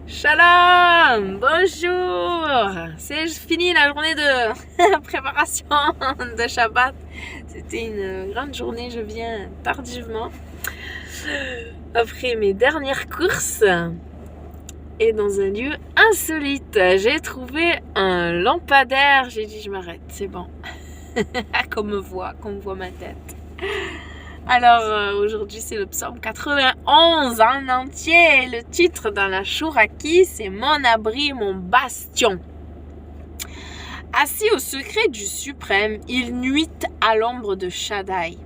Shalom, bonjour. C'est fini la journée de préparation de Shabbat. C'était une grande journée, je viens tardivement après mes dernières courses et dans un lieu insolite. J'ai trouvé un lampadaire, j'ai dit je m'arrête, c'est bon. qu'on me voit ma tête. Alors aujourd'hui c'est le psaume 91 en entier. Le titre dans la Chouraki c'est Mon abri, mon bastion. Assis au secret du suprême, il nuit à l'ombre de Shaddai.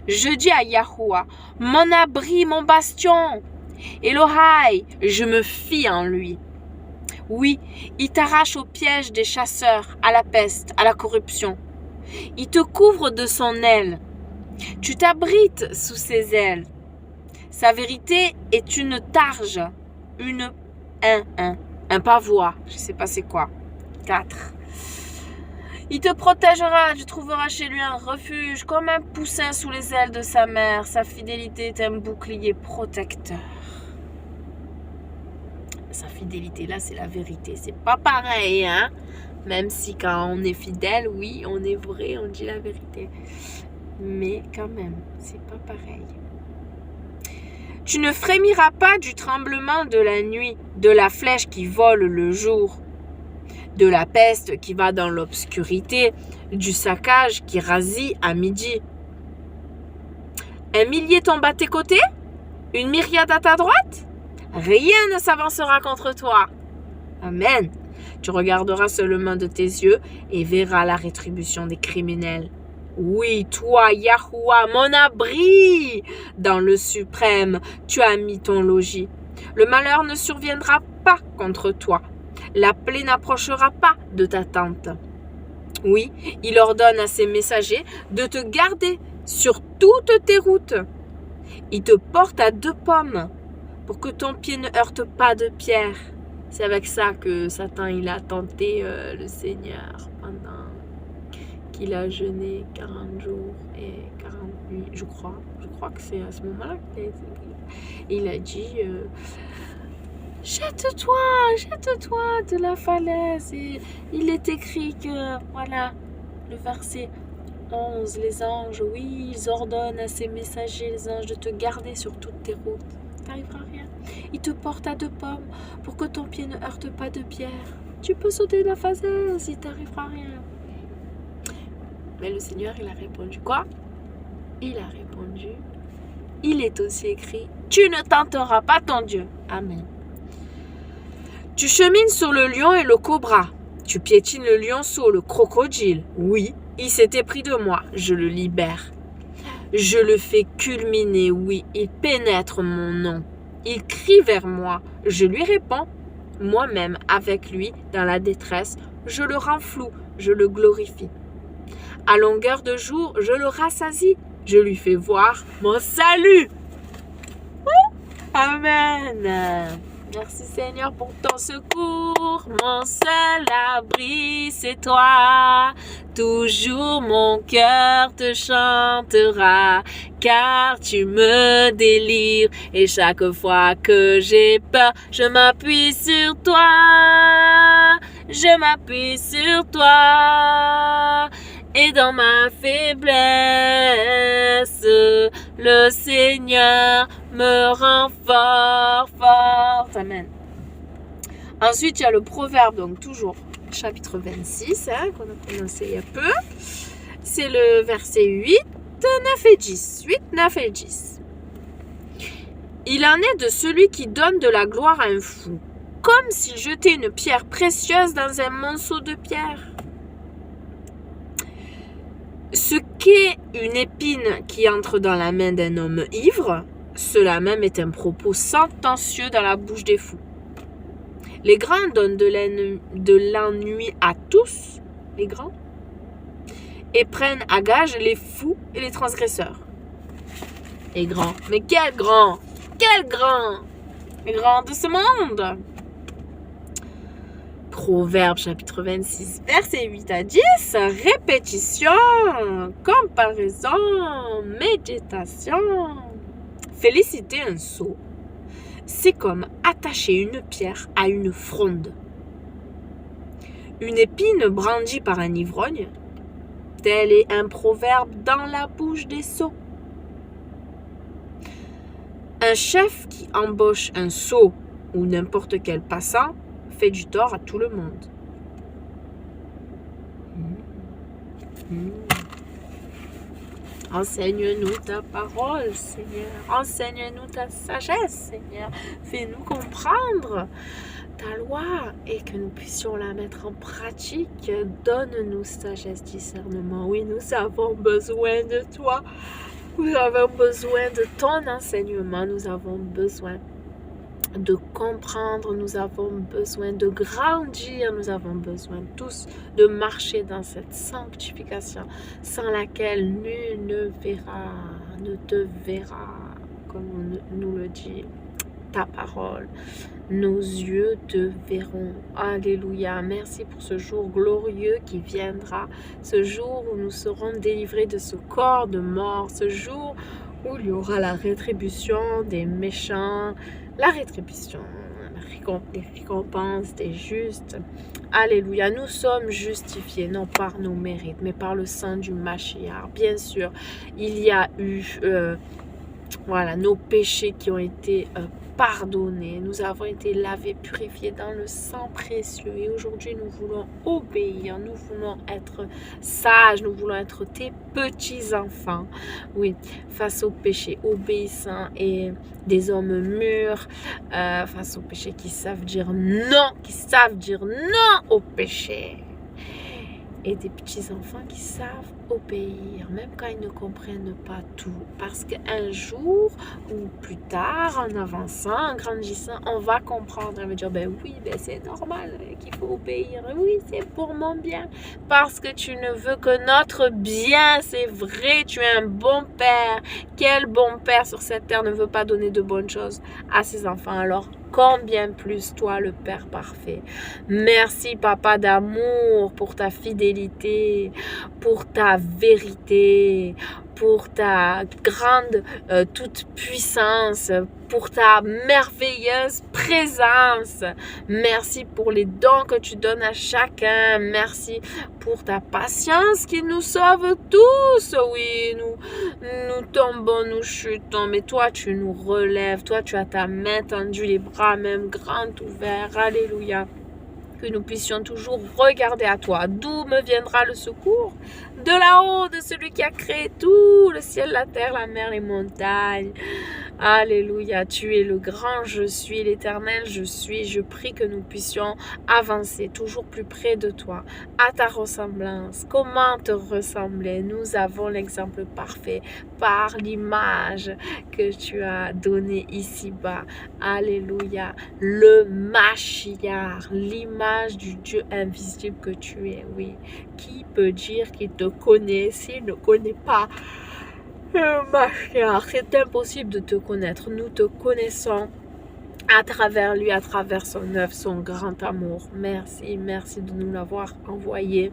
Je dis à Yahuwah, mon abri, mon bastion. Elohai, je me fie en lui. Oui, il t'arrache au piège des chasseurs, à la peste, à la corruption. Il te couvre de son aile. Tu t'abrites sous ses ailes. Sa vérité est une targe, un pavois, je sais pas c'est quoi. 4. Il te protégera, tu trouveras chez lui un refuge, comme un poussin sous les ailes de sa mère. Sa fidélité est un bouclier protecteur. Sa fidélité, là, c'est la vérité. C'est pas pareil, hein? Même si quand on est fidèle, oui, on est vrai, on dit la vérité. Mais quand même, c'est pas pareil. Tu ne frémiras pas du tremblement de la nuit, de la flèche qui vole le jour, de la peste qui va dans l'obscurité, du saccage qui rasille à midi. 1 000 tombent à tes côtés, 1 myriade à ta droite, rien ne s'avancera contre toi. Amen. Tu regarderas seulement de tes yeux et verras la rétribution des criminels. Oui, toi, Yahuwah, mon abri, dans le suprême, tu as mis ton logis. Le malheur ne surviendra pas contre toi. La plaie n'approchera pas de ta tente. Oui, il ordonne à ses messagers de te garder sur toutes tes routes. Il te porte à 2 pommes pour que ton pied ne heurte pas de pierre. C'est avec ça que Satan il a tenté le Seigneur pendant qu'il a jeûné 40 jours et 40 nuits, je crois que c'est à ce moment-là qu'il a été pris. Il a dit jette-toi de la falaise. Et il est écrit que, voilà, le verset 11, les anges, oui, ils ordonnent à ses messagers, les anges, de te garder sur toutes tes routes. T'arriveras rien. Il te porte à 2 pommes pour que ton pied ne heurte pas de pierre. Tu peux sauter de la falaise, il t'arrivera rien. Mais le Seigneur, il a répondu quoi? Il a répondu, il est aussi écrit, tu ne tenteras pas ton Dieu. Amen. Tu chemines sur le lion et le cobra. Tu piétines le lionceau, le crocodile. Oui, il s'était pris de moi, je le libère. Je le fais culminer, oui, il pénètre mon nom. Il crie vers moi, je lui réponds. Moi-même, avec lui, dans la détresse, je le rends flou, je le glorifie. À longueur de jour, je le rassasie, je lui fais voir mon salut. Amen. Merci Seigneur pour ton secours, mon seul abri c'est toi. Toujours mon cœur te chantera, car tu me délivres. Et chaque fois que j'ai peur, je m'appuie sur toi. Je m'appuie sur toi. Et dans ma faiblesse, le Seigneur me rend fort. Amen. Ensuite, il y a le proverbe, donc toujours chapitre 26, qu'on a prononcé il y a peu. C'est le verset 8, 9 et 10. 8, 9 et 10. Il en est de celui qui donne de la gloire à un fou, comme s'il jetait une pierre précieuse dans un monceau de pierre. Ce qu'est une épine qui entre dans la main d'un homme ivre, cela même est un propos sentencieux dans la bouche des fous. Les grands donnent de l'ennui à tous, les grands, et prennent à gage les fous et les transgresseurs. Les grands, mais quels grands? Quels grands? Les grands de ce monde. Proverbe chapitre 26, versets 8 à 10, répétition, comparaison, méditation. Féliciter un sot C'est comme attacher une pierre à une fronde. Une épine brandie par un ivrogne, tel est un proverbe dans la bouche des sots. Un chef qui embauche un sot ou n'importe quel passant fait du tort à tout le monde. Enseigne-nous ta parole, Seigneur. Enseigne-nous ta sagesse, Seigneur. Fais-nous comprendre ta loi et que nous puissions la mettre en pratique. Donne-nous sagesse, discernement. Oui, nous avons besoin de toi. Nous avons besoin de ton enseignement. Nous avons besoin de comprendre, nous avons besoin de grandir, nous avons besoin tous de marcher dans cette sanctification sans laquelle nul ne te verra, comme on nous le dit ta parole. Nos yeux te verront. Alléluia. Merci pour ce jour glorieux qui viendra, ce jour où nous serons délivrés de ce corps de mort, ce jour où il y aura la rétribution des méchants, la rétribution, les récompenses des justes. Alléluia, nous sommes justifiés, non par nos mérites, mais par le sang du Mashiach. Bien sûr, il y a eu nos péchés qui ont été pardonnés. Nous avons été lavés, purifiés dans le sang précieux. Et aujourd'hui, nous voulons obéir, nous voulons être sages, nous voulons être tes petits-enfants. Oui, face au péché, obéissants et des hommes mûrs, face au péché qui savent dire non, au péché. Et des petits-enfants qui savent obéir, même quand ils ne comprennent pas tout. Parce qu'un jour ou plus tard, en avançant, en grandissant, on va comprendre. On va dire, oui, c'est normal qu'il faut obéir. Oui, c'est pour mon bien. Parce que tu ne veux que notre bien, c'est vrai, tu es un bon père. Quel bon père sur cette terre ne veut pas donner de bonnes choses à ses enfants? Alors, combien plus toi, le Père parfait. Merci, Papa d'amour, pour ta fidélité, pour ta vérité, pour ta grande toute puissance, pour ta merveilleuse présence. Merci pour les dons que tu donnes à chacun. Merci pour ta patience qui nous sauve tous. Oui, nous tombons, nous chutons, mais toi tu nous relèves. Toi tu as ta main tendue, les bras même grands ouverts. Alléluia. Que nous puissions toujours regarder à toi. D'où me viendra le secours? De là-haut, de celui qui a créé tout, le ciel, la terre, la mer, les montagnes. Alléluia, tu es le grand je suis, l'éternel je suis. Je prie que nous puissions avancer toujours plus près de toi, à ta ressemblance. Comment te ressembler? Nous avons l'exemple parfait par l'image que tu as donnée ici-bas. Alléluia, le Mashiach, l'image du Dieu invisible que tu es. Oui, qui peut dire qu'il te connaît s'il ne connaît pas Mashiach? C'est impossible de te connaître. Nous te connaissons à travers lui, à travers son œuvre, son grand amour. Merci de nous l'avoir envoyé.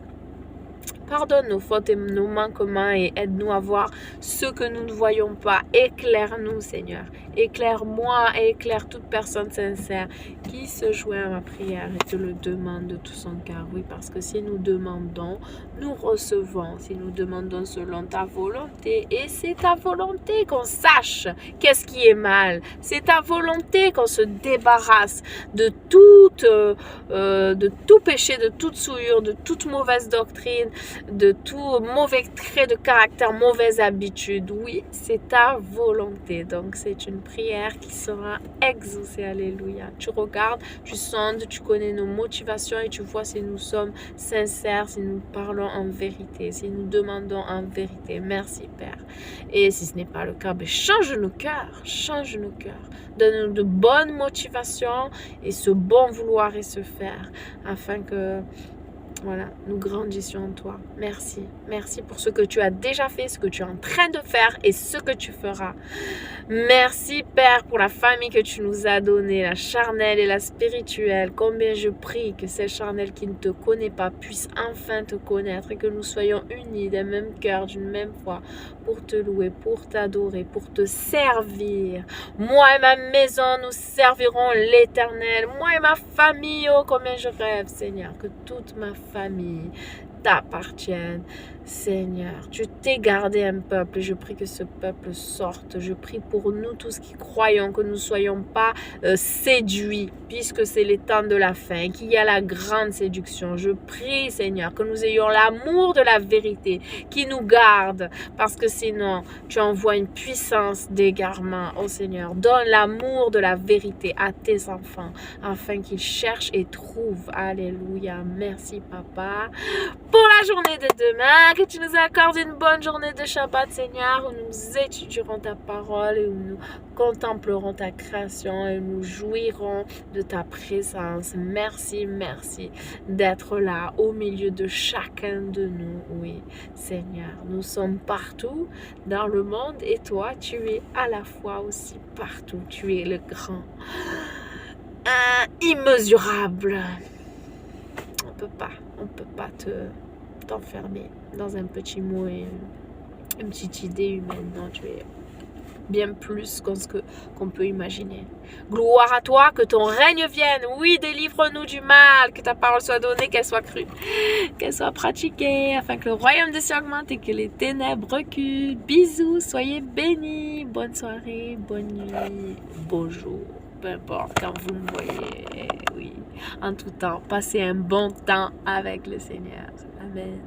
Pardonne nos fautes et nos manquements et aide-nous à voir ce que nous ne voyons pas. Éclaire-nous, Seigneur. Éclaire-moi et éclaire toute personne sincère qui se joint à ma prière et te le demande de tout son cœur. Oui, parce que si nous demandons, nous recevons. Si nous demandons selon ta volonté, et c'est ta volonté qu'on sache qu'est-ce qui est mal. C'est ta volonté qu'on se débarrasse de tout péché, de toute souillure, de toute mauvaise doctrine, de tout mauvais trait de caractère, mauvaise habitude. Oui, c'est ta volonté. Donc, c'est une prière qui sera exaucée. Alléluia. Tu regardes, tu sondes, tu connais nos motivations et tu vois si nous sommes sincères, si nous parlons en vérité, si nous demandons en vérité. Merci, Père. Et si ce n'est pas le cas, change nos cœurs. Change nos cœurs. Donne-nous de bonnes motivations et ce bon vouloir et ce faire afin que Voilà, nous grandissons en toi. Merci. Merci pour ce que tu as déjà fait, ce que tu es en train de faire et ce que tu feras. Merci, Père, pour la famille que tu nous as donnée, la charnelle et la spirituelle. Combien je prie que cette charnelle qui ne te connaît pas puisse enfin te connaître et que nous soyons unis d'un même cœur, d'une même foi, pour te louer, pour t'adorer, pour te servir. Moi et ma maison, nous servirons l'Éternel. Moi et ma famille, oh, combien je rêve, Seigneur, que toute ma famille t'appartienne. Seigneur, tu t'es gardé un peuple. Je prie que ce peuple sorte. Je prie pour nous tous qui croyons que nous ne soyons pas séduits, puisque c'est les temps de la fin, qu'il y a la grande séduction. Je prie, Seigneur, que nous ayons l'amour de la vérité qui nous garde, parce que sinon, tu envoies une puissance d'égarement. Oh Seigneur, donne l'amour de la vérité à tes enfants, afin qu'ils cherchent et trouvent. Alléluia. Merci, Papa, pour la journée de demain, que tu nous accordes une bonne journée de Shabbat, Seigneur, où nous étudierons ta parole et où nous contemplerons ta création et nous jouirons de ta présence. Merci, merci d'être là au milieu de chacun de nous. Oui, Seigneur, nous sommes partout dans le monde et toi, tu es à la fois aussi partout. Tu es le grand, immesurable. On peut pas t'enfermer dans un petit mot et une petite idée humaine. Non, tu es bien plus qu'on peut imaginer. Gloire à toi, que ton règne vienne. Oui, délivre-nous du mal, que ta parole soit donnée, qu'elle soit crue, qu'elle soit pratiquée, afin que le royaume des cieux augmente et que les ténèbres reculent. Bisous, soyez bénis. Bonne soirée, bonne nuit, beau jour. Peu importe, quand vous me voyez, oui. En tout temps, passez un bon temps avec le Seigneur. Amen.